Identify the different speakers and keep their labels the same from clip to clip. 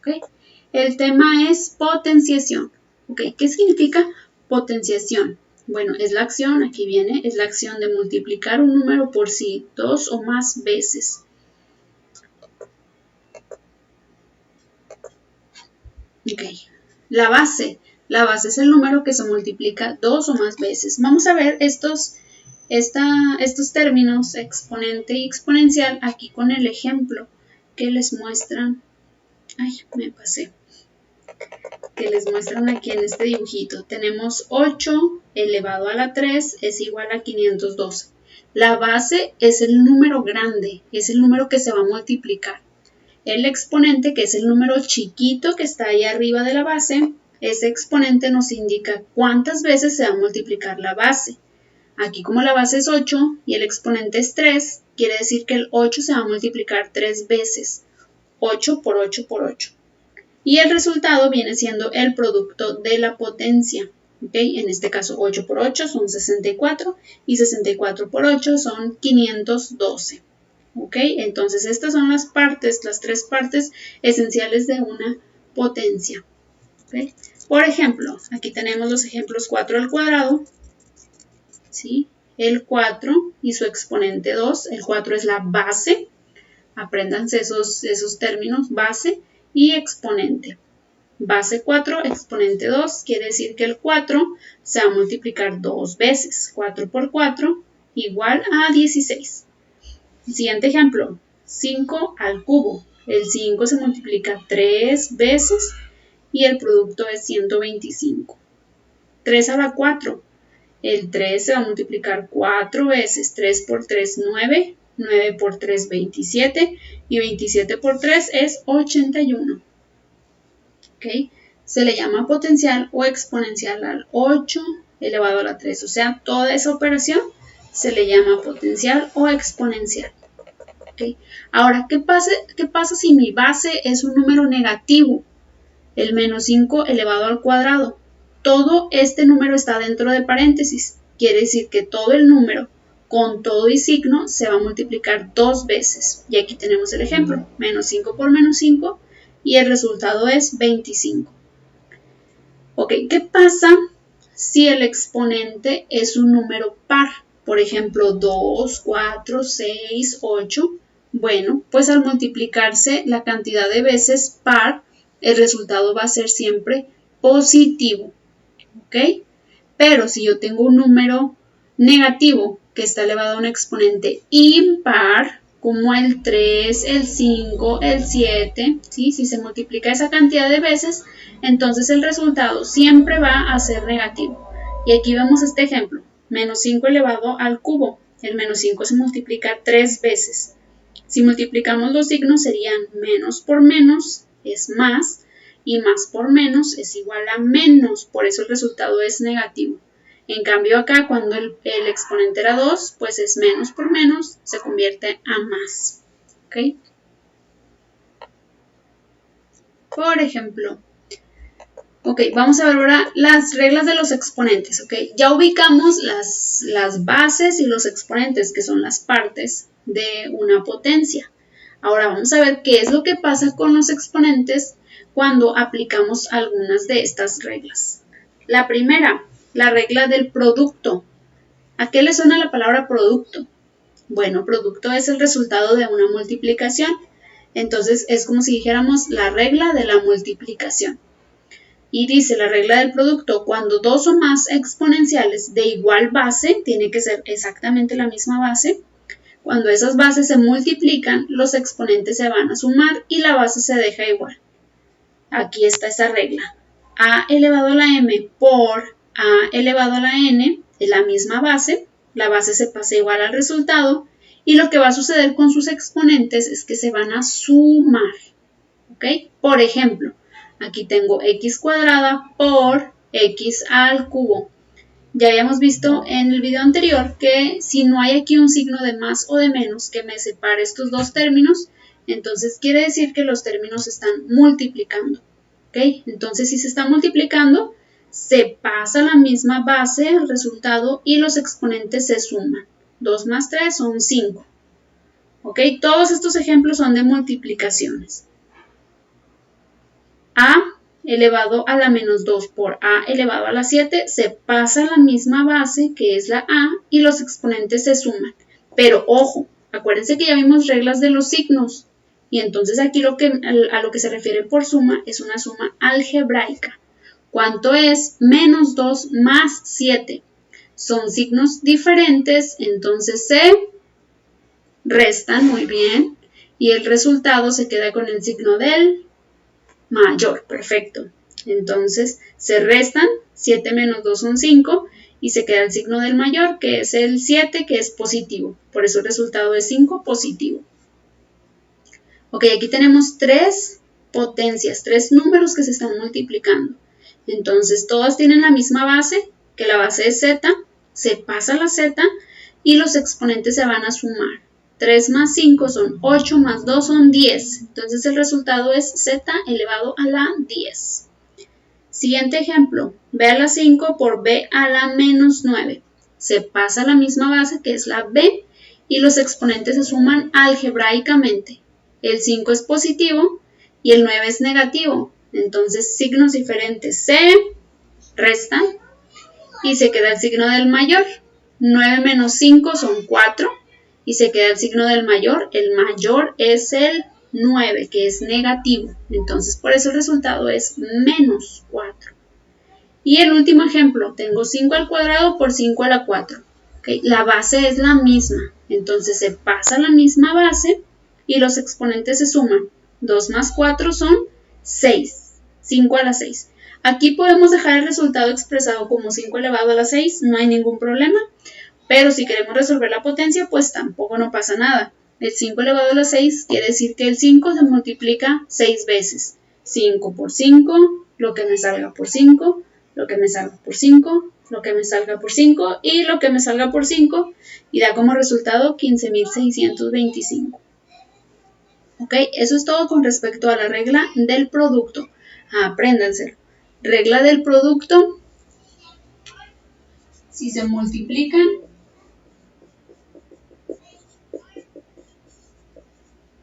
Speaker 1: ¿ok? El tema es potenciación, ¿ok? ¿Qué significa potenciación? Bueno, es la acción, aquí viene, es la acción de multiplicar un número por sí 2 o más veces. Ok, la base es el número que se multiplica 2 o más veces. Vamos a ver estos términos, exponente y exponencial, aquí con el ejemplo que les muestran. Ay, me pasé. Que les muestran aquí en este dibujito. Tenemos 8 elevado a la 3 es igual a 512. La base es el número grande, es el número que se va a multiplicar. El exponente, que es el número chiquito que está ahí arriba de la base, ese exponente nos indica cuántas veces se va a multiplicar la base. Aquí como la base es 8 y el exponente es 3, quiere decir que el 8 se va a multiplicar 3 veces. 8 por 8 por 8. Y el resultado viene siendo el producto de la potencia. ¿Okay? En este caso 8 por 8 son 64 y 64 por 8 son 512. ¿Ok? Entonces estas son las tres partes esenciales de una potencia. ¿Okay? Por ejemplo, aquí tenemos los ejemplos 4 al cuadrado, ¿sí? El 4 y su exponente 2, el 4 es la base, apréndanse esos términos, base y exponente. Base 4, exponente 2, quiere decir que el 4 se va a multiplicar 2 veces. 4 por 4 igual a 16. Siguiente ejemplo, 5 al cubo. El 5 se multiplica 3 veces y el producto es 125. 3 a la 4. El 3 se va a multiplicar 4 veces. 3 por 3, 9. 9 por 3, 27. Y 27 por 3 es 81. ¿Ok? Se le llama potencial o exponencial al 8 elevado a la 3. O sea, toda esa operación se le llama potencial o exponencial. ¿Okay? Ahora, ¿qué pasa si mi base es un número negativo? El menos 5 elevado al cuadrado. Todo este número está dentro de paréntesis. Quiere decir que todo el número con todo y signo se va a multiplicar 2 veces. Y aquí tenemos el ejemplo. Menos 5 por menos 5 y el resultado es 25. Ok, ¿qué pasa si el exponente es un número par? Por ejemplo, 2, 4, 6, 8. Bueno, pues al multiplicarse la cantidad de veces par, el resultado va a ser siempre positivo. ¿Ok? Pero si yo tengo un número negativo que está elevado a un exponente impar, como el 3, el 5, el 7, ¿sí? Si se multiplica esa cantidad de veces, entonces el resultado siempre va a ser negativo. Y aquí vemos este ejemplo, menos 5 elevado al cubo. El menos 5 se multiplica 3 veces. Si multiplicamos los signos serían menos por menos es más y más por menos es igual a menos, por eso el resultado es negativo. En cambio acá cuando el exponente era 2, pues es menos por menos, se convierte a más. ¿Ok? Por ejemplo, ok, vamos a ver ahora las reglas de los exponentes. ¿Ok? Ya ubicamos las bases y los exponentes, que son las partes de una potencia. Ahora vamos a ver qué es lo que pasa con los exponentes cuando aplicamos algunas de estas reglas. La primera, la regla del producto. ¿A qué le suena la palabra producto? Bueno, producto es el resultado de una multiplicación. Entonces es como si dijéramos la regla de la multiplicación. Y dice la regla del producto, cuando dos o más exponenciales de igual base, tiene que ser exactamente la misma base, cuando esas bases se multiplican, los exponentes se van a sumar y la base se deja igual. Aquí está esa regla. A elevado a la m por a elevado a la n es la misma base. La base se pasa igual al resultado. Y lo que va a suceder con sus exponentes es que se van a sumar. ¿Ok? Por ejemplo, aquí tengo x cuadrada por x al cubo. Ya habíamos visto en el video anterior que si no hay aquí un signo de más o de menos que me separe estos dos términos, entonces quiere decir que los términos se están multiplicando. ¿Ok? Entonces si se está multiplicando, se pasa la misma base al resultado y los exponentes se suman. 2 más 3 son 5. ¿Ok? Todos estos ejemplos son de multiplicaciones. elevado a la menos 2 por a elevado a la 7, se pasa a la misma base que es la a y los exponentes se suman. Pero ojo, acuérdense que ya vimos reglas de los signos y entonces aquí a lo que se refiere por suma es una suma algebraica. ¿Cuánto es menos 2 más 7? Son signos diferentes, entonces se restan, muy bien, y el resultado se queda con el signo del mayor, perfecto. Entonces se restan, 7 menos 2 son 5 y se queda el signo del mayor que es el 7 que es positivo, por eso el resultado es 5 positivo. Ok, aquí tenemos 3 potencias, 3 números que se están multiplicando. Entonces todas tienen la misma base, que la base es z, se pasa la z y los exponentes se van a sumar. 3 más 5 son 8, más 2 son 10. Entonces el resultado es z elevado a la 10. Siguiente ejemplo, b a la 5 por b a la menos 9. Se pasa la misma base que es la b y los exponentes se suman algebraicamente. El 5 es positivo y el 9 es negativo. Entonces signos diferentes se restan y se queda el signo del mayor. 9 menos 5 son 4 y se queda el signo del mayor. El mayor es el 9 que es negativo. Entonces por eso el resultado es menos 4. Y el último ejemplo, tengo 5 al cuadrado por 5 a la 4. ¿Okay? La base es la misma, entonces se pasa la misma base y los exponentes se suman. 2 más 4 son 6. 5 a la 6. Aquí podemos dejar el resultado expresado como 5 elevado a la 6, no hay ningún problema. Pero si queremos resolver la potencia, pues tampoco no pasa nada. El 5 elevado a la 6 quiere decir que el 5 se multiplica 6 veces. 5 por 5, lo que me salga por 5, lo que me salga por 5, lo que me salga por 5 y lo que me salga por 5. Y da como resultado 15.625. ¿Ok? Eso es todo con respecto a la regla del producto. Apréndanselo. Regla del producto. Si se multiplican,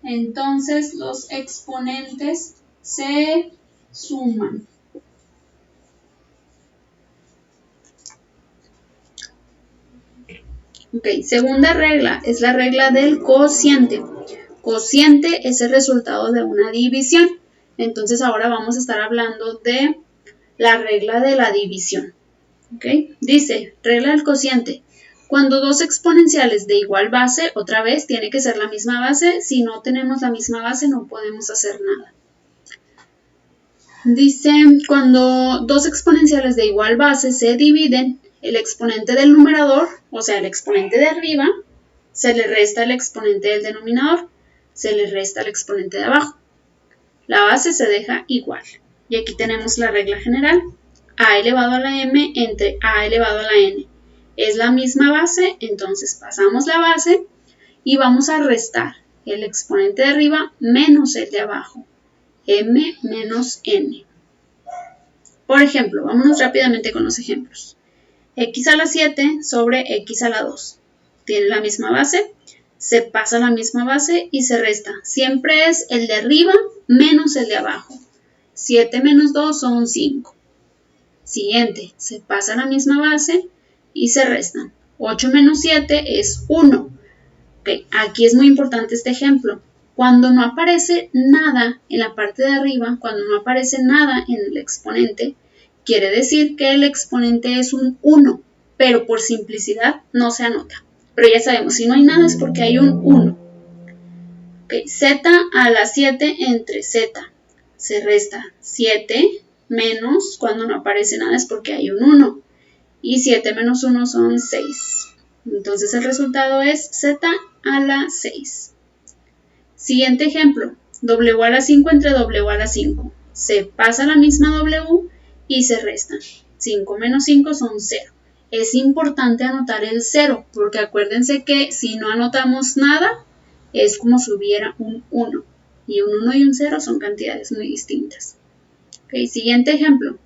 Speaker 1: entonces los exponentes se suman. Ok, segunda regla es la regla del cociente. Cociente es el resultado de una división. Entonces ahora vamos a estar hablando de la regla de la división. ¿Ok? Dice, regla del cociente. Cuando dos exponenciales de igual base, otra vez tiene que ser la misma base. Si no tenemos la misma base no podemos hacer nada. Dice, cuando dos exponenciales de igual base se dividen, el exponente del numerador, o sea, el exponente de arriba, se le resta el exponente del denominador, se le resta el exponente de abajo. La base se deja igual. Y aquí tenemos la regla general. A elevado a la m entre a elevado a la n. Es la misma base, entonces pasamos la base y vamos a restar el exponente de arriba menos el de abajo. M menos n. Por ejemplo, vámonos rápidamente con los ejemplos. X a la 7 sobre X a la 2. Tiene la misma base, se pasa la misma base y se resta. Siempre es el de arriba menos el de abajo. 7 menos 2 son 5. Siguiente, se pasa la misma base y se restan. 8 menos 7 es 1. Okay, aquí es muy importante este ejemplo. Cuando no aparece nada en la parte de arriba, cuando no aparece nada en el exponente, quiere decir que el exponente es un 1, pero por simplicidad no se anota. Pero ya sabemos, si no hay nada es porque hay un 1. Okay, z a la 7 entre z. Se resta 7 menos, cuando no aparece nada es porque hay un 1. Y 7 menos 1 son 6. Entonces el resultado es z a la 6. Siguiente ejemplo, w a la 5 entre w a la 5. Se pasa la misma w y se restan. 5 menos 5 son 0. Es importante anotar el 0, porque acuérdense que si no anotamos nada, es como si hubiera un 1. Y un 1 y un 0 son cantidades muy distintas. Okay, siguiente ejemplo.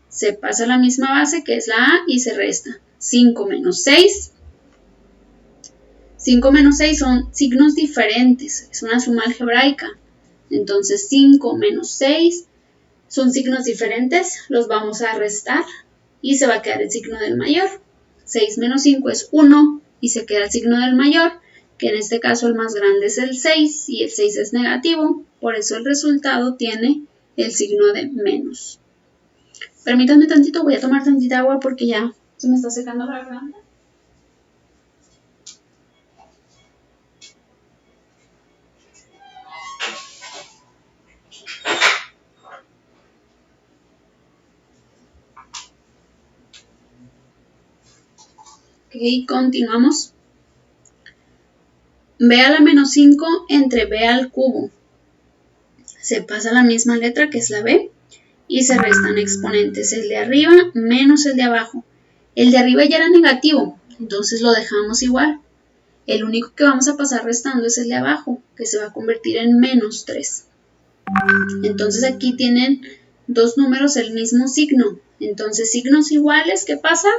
Speaker 1: Se pasa la misma base, que es la a, y se resta. 5 menos 6. 5 menos 6 son signos diferentes, es una suma algebraica. Entonces 5 menos 6 Son signos diferentes, los vamos a restar y se va a quedar el signo del mayor. 6 menos 5 es 1 y se queda el signo del mayor, que en este caso el más grande es el 6 y el 6 es negativo, por eso el resultado tiene el signo de menos. Permítanme tantito, voy a tomar tantita agua porque ya se me está secando la garganta. Ok, continuamos. B a la menos 5 entre B al cubo. Se pasa la misma letra que es la B y se restan exponentes, el de arriba menos el de abajo. El de arriba ya era negativo, entonces lo dejamos igual. El único que vamos a pasar restando es el de abajo, que se va a convertir en menos 3. Entonces aquí tienen dos números el mismo signo. Entonces signos iguales, ¿qué pasa?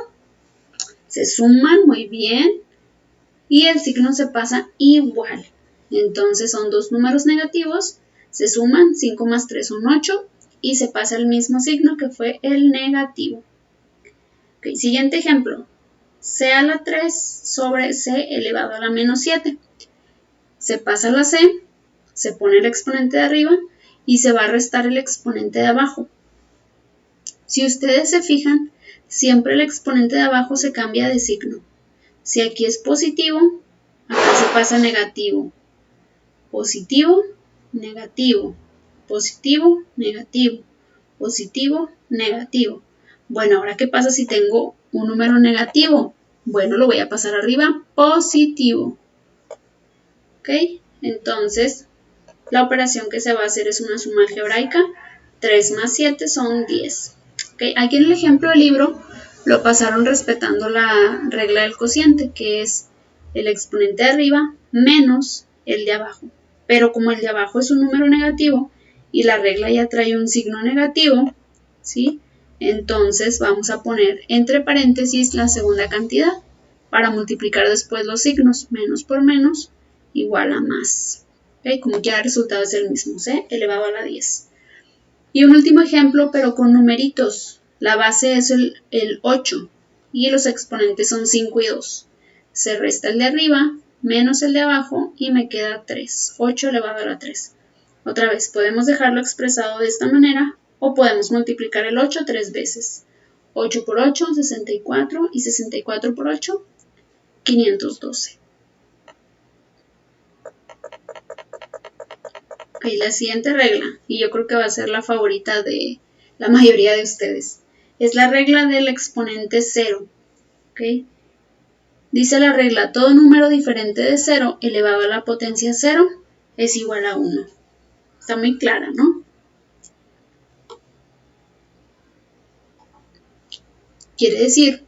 Speaker 1: Se suman, muy bien, y el signo se pasa igual. Entonces son dos números negativos, se suman, 5 más 3 son 8, y se pasa el mismo signo que fue el negativo. Okay, siguiente ejemplo. C a la 3 sobre C elevado a la menos 7. Se pasa la C, se pone el exponente de arriba y se va a restar el exponente de abajo. Si ustedes se fijan, siempre el exponente de abajo se cambia de signo. Si aquí es positivo, acá se pasa negativo. Positivo, negativo, positivo, negativo, positivo, negativo. Bueno, ahora ¿qué pasa si tengo un número negativo? Bueno, lo voy a pasar arriba, positivo. ¿Ok? Entonces, la operación que se va a hacer es una suma algebraica. 3 más 7 son 10. ¿Ok? Aquí en el ejemplo del libro lo pasaron respetando la regla del cociente, que es el exponente de arriba menos el de abajo. Pero como el de abajo es un número negativo y la regla ya trae un signo negativo, ¿sí? Entonces vamos a poner entre paréntesis la segunda cantidad para multiplicar después los signos. Menos por menos igual a más. ¿Okay? Como ya el resultado es el mismo, C elevado a la 10. Y un último ejemplo, pero con numeritos. La base es el 8 y los exponentes son 5 y 2. Se resta el de arriba menos el de abajo y me queda 3. 8 elevado a la 3. Otra vez, podemos dejarlo expresado de esta manera o podemos multiplicar el 8 3 veces. 8 por 8, 64 y 64 por 8, 512. Ok, la siguiente regla, y yo creo que va a ser la favorita de la mayoría de ustedes, es la regla del exponente 0. ¿Okay? Dice la regla, todo número diferente de 0 elevado a la potencia 0 es igual a 1. Está muy clara, ¿no? Quiere decir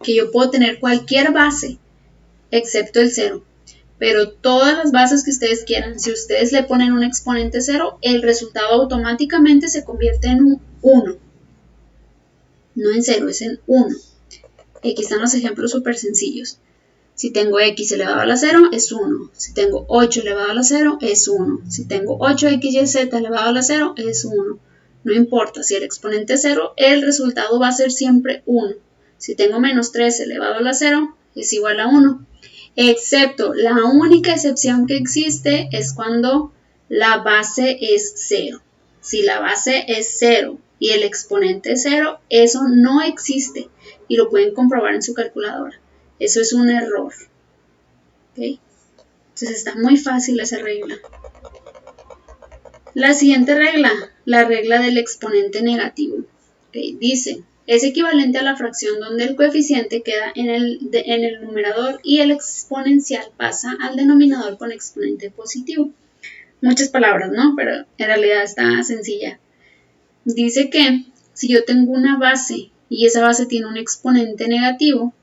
Speaker 1: que yo puedo tener cualquier base excepto el 0. Pero todas las bases que ustedes quieran, si ustedes le ponen un exponente 0, el resultado automáticamente se convierte en un 1. No en 0, es en 1. Aquí están los ejemplos súper sencillos. Si tengo x elevado a la 0, es 1. Si tengo 8 elevado a la 0, es 1. Si tengo 8xyz elevado a la 0, es 1. No importa, si el exponente es 0, el resultado va a ser siempre 1. Si tengo menos 3 elevado a la 0, es igual a 1. Excepto, la única excepción que existe es cuando la base es 0. Si la base es 0 y el exponente es 0, eso no existe y lo pueden comprobar en su calculadora. Eso es un error. ¿Okay? Entonces está muy fácil esa regla. La siguiente regla, la regla del exponente negativo. ¿Okay? Dice, es equivalente a la fracción donde el coeficiente queda en el numerador y el exponencial pasa al denominador con exponente positivo. Muchas palabras, ¿no? Pero en realidad está sencilla. Dice que si yo tengo una base y esa base tiene un exponente negativo,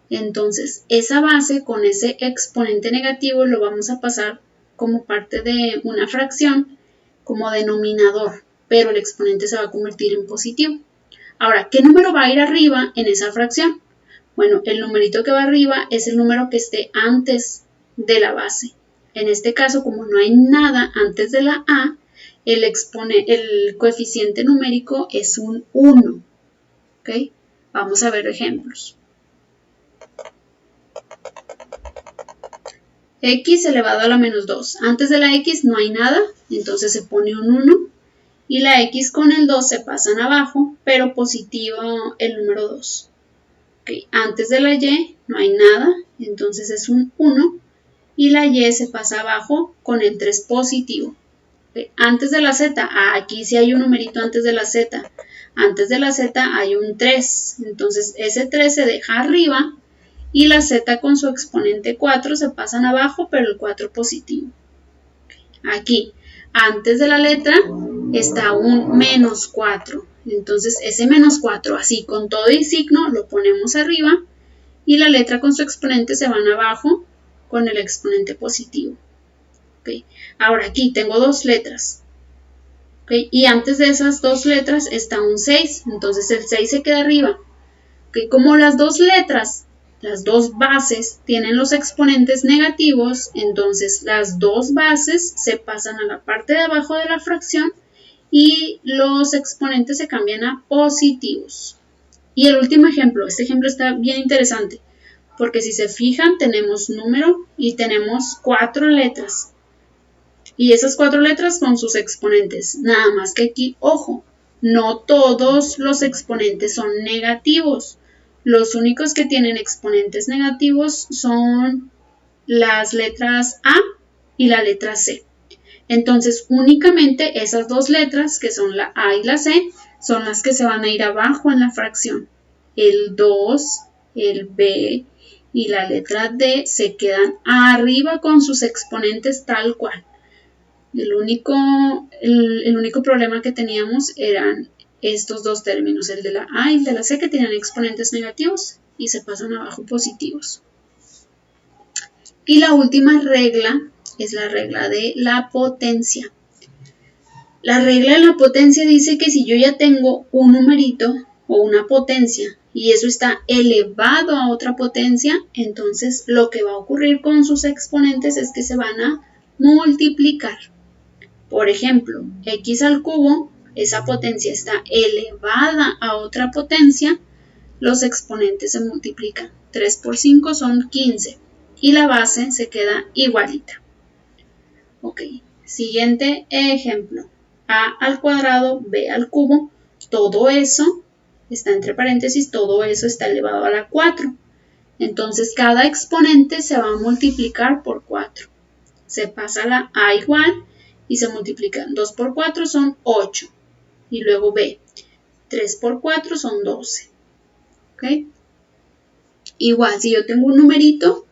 Speaker 1: entonces esa base con ese exponente negativo lo vamos a pasar como parte de una fracción como denominador, pero el exponente se va a convertir en positivo. Ahora, ¿qué número va a ir arriba en esa fracción? Bueno, el numerito que va arriba es el número que esté antes de la base. En este caso, como no hay nada antes de la A, el coeficiente numérico es un 1. ¿Okay? Vamos a ver ejemplos. X elevado a la menos 2. Antes de la X no hay nada, entonces se pone un 1. Y la X con el 2 se pasan abajo, pero positivo el número 2. ¿Okay? Antes de la Y no hay nada, entonces es un 1. Y la Y se pasa abajo con el 3 positivo. ¿Okay? Antes de la Z, aquí sí hay un numerito antes de la Z. Antes de la Z hay un 3, entonces ese 3 se deja arriba y la Z con su exponente 4 se pasan abajo, pero el 4 positivo. Aquí, antes de la letra está un menos 4, entonces ese menos 4 así con todo y signo lo ponemos arriba y la letra con su exponente se van abajo con el exponente positivo. ¿Okay? Ahora aquí tengo dos letras. ¿Okay? Y antes de esas dos letras está un 6, entonces el 6 se queda arriba. ¿Okay? Como las dos letras, las dos bases tienen los exponentes negativos, entonces las dos bases se pasan a la parte de abajo de la fracción y los exponentes se cambian a positivos. Y el último ejemplo, este ejemplo está bien interesante, porque si se fijan tenemos número y tenemos 4 letras. Y esas 4 letras con sus exponentes. Nada más que aquí, ojo, no todos los exponentes son negativos. Los únicos que tienen exponentes negativos son las letras A y la letra C. Entonces, únicamente esas dos letras, que son la A y la C, son las que se van a ir abajo en la fracción. El 2, el B y la letra D se quedan arriba con sus exponentes tal cual. El único problema que teníamos eran estos dos términos, el de la A y el de la C, que tenían exponentes negativos y se pasan abajo positivos. Y la última regla es la regla de la potencia. La regla de la potencia dice que si yo ya tengo un numerito o una potencia y eso está elevado a otra potencia, entonces lo que va a ocurrir con sus exponentes es que se van a multiplicar. Por ejemplo, x al cubo, esa potencia está elevada a otra potencia, los exponentes se multiplican. 3 por 5 son 15 y la base se queda igualita. Ok, siguiente ejemplo. A al cuadrado, B al cubo, todo eso está entre paréntesis, todo eso está elevado a la 4. Entonces cada exponente se va a multiplicar por 4. Se pasa la A igual y se multiplican. 2 por 4 son 8. Y luego B. 3 por 4 son 12. ¿Ok? Igual, si yo tengo un numerito,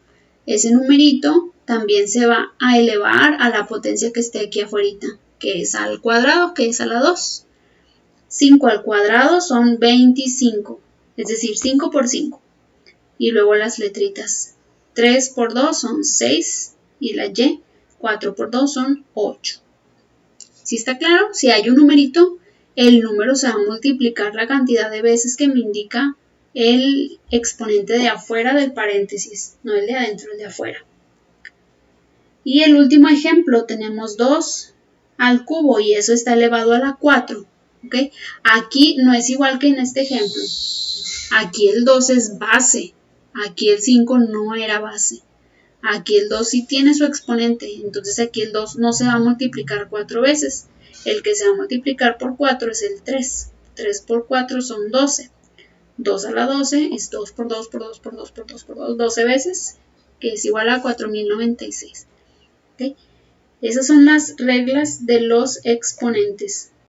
Speaker 1: ese numerito también se va a elevar a la potencia que esté aquí afuera, que es al cuadrado, que es a la 2. 5 al cuadrado son 25, es decir, 5 por 5. Y luego las letritas. 3 por 2 son 6 y la Y. 4 por 2 son 8. ¿Sí está claro? Si hay un numerito, el número se va a multiplicar la cantidad de veces que me indica el exponente de afuera del paréntesis, no el de adentro, el de afuera. Y el último ejemplo, tenemos 2 al cubo y eso está elevado a la 4. ¿Okay? Aquí no es igual que en este ejemplo. Aquí el 2 es base, aquí el 5 no era base. Aquí el 2 sí tiene su exponente, entonces aquí el 2 no se va a multiplicar 4 veces. El que se va a multiplicar por 4 es el 3. 3 por 4 son 12. 2 a la 12 es 2 por 2 por 2 por 2 por 2 por 2, 12 veces, que es igual a 4096. ¿Okay? Esas son las reglas de los exponentes.